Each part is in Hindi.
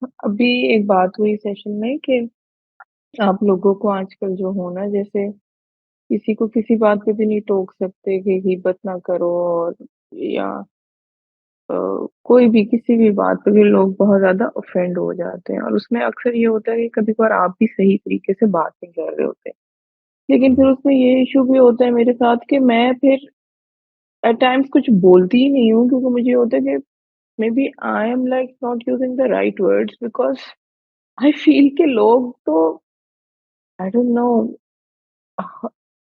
अभी एक बात हुई सेशन में कि आप लोगों को आजकल जो हो ना, जैसे किसी को किसी बात पे भी नहीं टोक सकते कि गिबत ना करो, और या अ, कोई भी किसी भी बात पे भी लोग बहुत ज्यादा ऑफेंड हो जाते हैं, और उसमें अक्सर ये होता है कि कभी कभार आप भी सही तरीके से बात नहीं कर रहे होते, लेकिन फिर हम्म, उसमें ये इशू भी होता है मेरे साथ कि मैं फिर एट टाइम्स कुछ बोलती ही नहीं हूँ, क्योंकि मुझे ये होता है कि maybe I am like not using the right words, because I feel के लोग तो I don't know,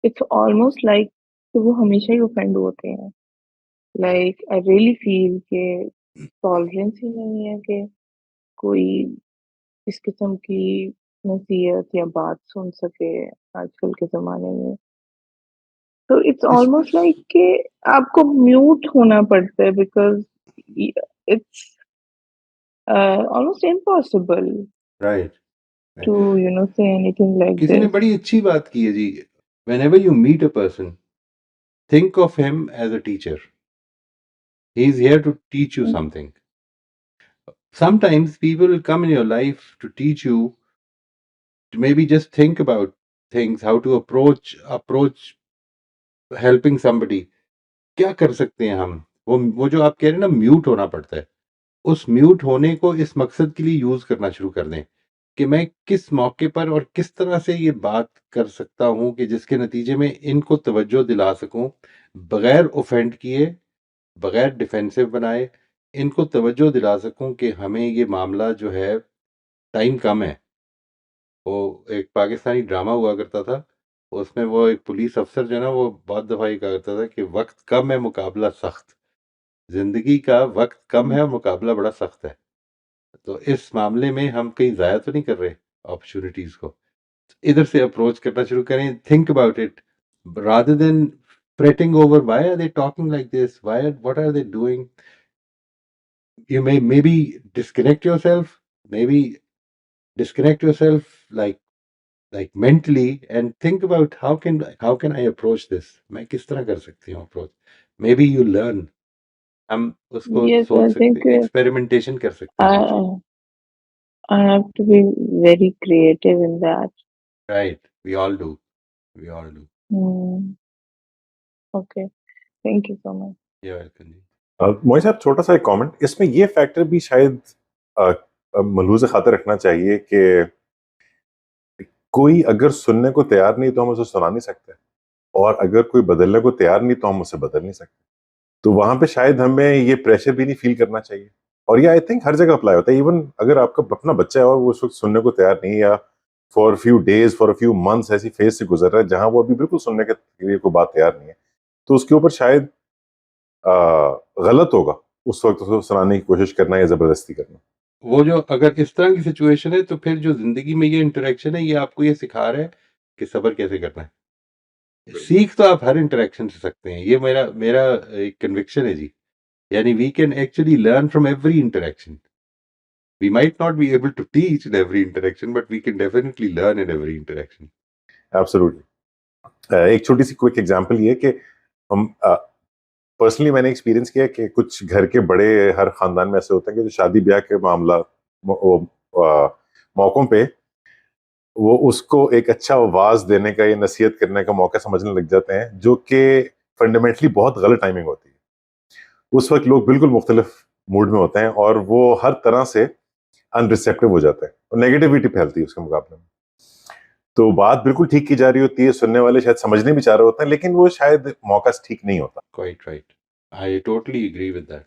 it's almost like कि वो हमेशा ही ऑफेंड होते हैं। लाइक आई रियली फील के टॉलरेंस ही नहीं है कि कोई इस किस्म की नसीहत या बात सुन सके आजकल के जमाने में। तो इट्स इस ऑलमोस्ट लाइक कि आपको म्यूट होना पड़ता है, because it's almost impossible right. To say anything like किसी ने दिस। बड़ी अच्छी बात की है जी। Whenever you meet a person, think of him as a teacher. He is here to teach you something. Sometimes people will come in your life to teach you to maybe just think about things, how to approach helping somebody. क्या कर सकते हैं हम? वो जो आप कह रहे हैं ना, म्यूट होना पड़ता है, उस म्यूट होने को इस मकसद के लिए यूज करना शुरू कर दें कि मैं किस मौके पर और किस तरह से ये बात कर सकता हूं कि जिसके नतीजे में इनको तवज्जो दिला सकूं, बगैर ऑफेंड किए, बगैर डिफेंसिव बनाए, इनको तवज्जो दिला सकूं कि हमें ये मामला जो है, टाइम कम है। वो एक पाकिस्तानी ड्रामा हुआ करता था, उसमें वो एक पुलिस अफसर जो है ना, वो बहुत दफा ये कहा करता था कि वक्त कम है, मुकाबला सख्त। जिंदगी का वक्त कम है और मुकाबला बड़ा सख्त है। तो इस मामले में हम कहीं ज़ाया तो नहीं कर रहे अपॉर्चुनिटीज को। इधर से अप्रोच करना शुरू करें, think about it, rather than fretting over why are they talking like this, what are they doing. You may maybe disconnect yourself, maybe disconnect yourself, like mentally, and think about how can I approach this, मैं किस तरह कर सकती हूँ अप्रोच। maybe you learn, हम उसको Yes, सोच I सकते, think एक्सपेरिमेंटेशन कर सकते हैं। I I have to be very creative in that. Right, we all do, we all do. Hmm. Okay. Thank you so much. You're welcome जी। मोहित साहब, छोटा सा एक कमेंट, इसमें ये फैक्टर भी शायद मलूज़ खातिर रखना चाहिए कि कोई अगर सुनने को तैयार नहीं तो हम उसे सुना नहीं सकते, और अगर कोई बदलने को तैयार नहीं तो हम उसे बदल नहीं सकते। तो वहां पे शायद हमें ये प्रेशर भी नहीं फील करना चाहिए। और ये आई थिंक हर जगह अप्लाई होता है। इवन अगर आपका अपना बच्चा है और वो उस वक्त सुनने को तैयार नहीं, या for few days, for few months ऐसी फेज से गुजर रहा है जहां वो अभी बिल्कुल सुनने के लिए कोई बात तैयार नहीं है, तो उसके ऊपर शायद गलत होगा उस वक्त उसको सुनाने की कोशिश करना या जबरदस्ती करना। वो जो अगर इस तरह की सिचुएशन है, तो फिर जो जिंदगी में ये इंटरेक्शन है, ये आपको ये सिखा रहा है कि सब्र कैसे करना है। सीख तो आप हर इंटरेक्शन से सकते हैं, ये मेरा मेरा एक कन्विक्शन है जी। यानी we can actually learn from every interaction. We might not be able to teach in every interaction, but we can definitely learn in every interaction. Absolutely. एक छोटी सी क्विक एग्जांपल ये कि हम पर्सनली मैंने एक्सपीरियंस किया कि कुछ घर के बड़े हर खानदान में ऐसे होते हैं कि जो शादी ब्याह के मामला मौकों पे वो उसको एक अच्छा आवाज देने का या नसीहत करने का मौका समझने लग जाते हैं, जो कि फंडामेंटली बहुत गलत टाइमिंग होती है। उस वक्त लोग बिल्कुल मुख्तलिफ मूड में होते हैं और वो हर तरह से अनरिसेप्टिव हो जाते हैं और नेगेटिविटी फैलती है उसके मुकाबले में। तो बात बिल्कुल ठीक की जा रही होती है, सुनने वाले शायद समझने भी चाह रहे होते हैं, लेकिन वो शायद मौका ठीक नहीं होता। Quite right, I totally agree with that.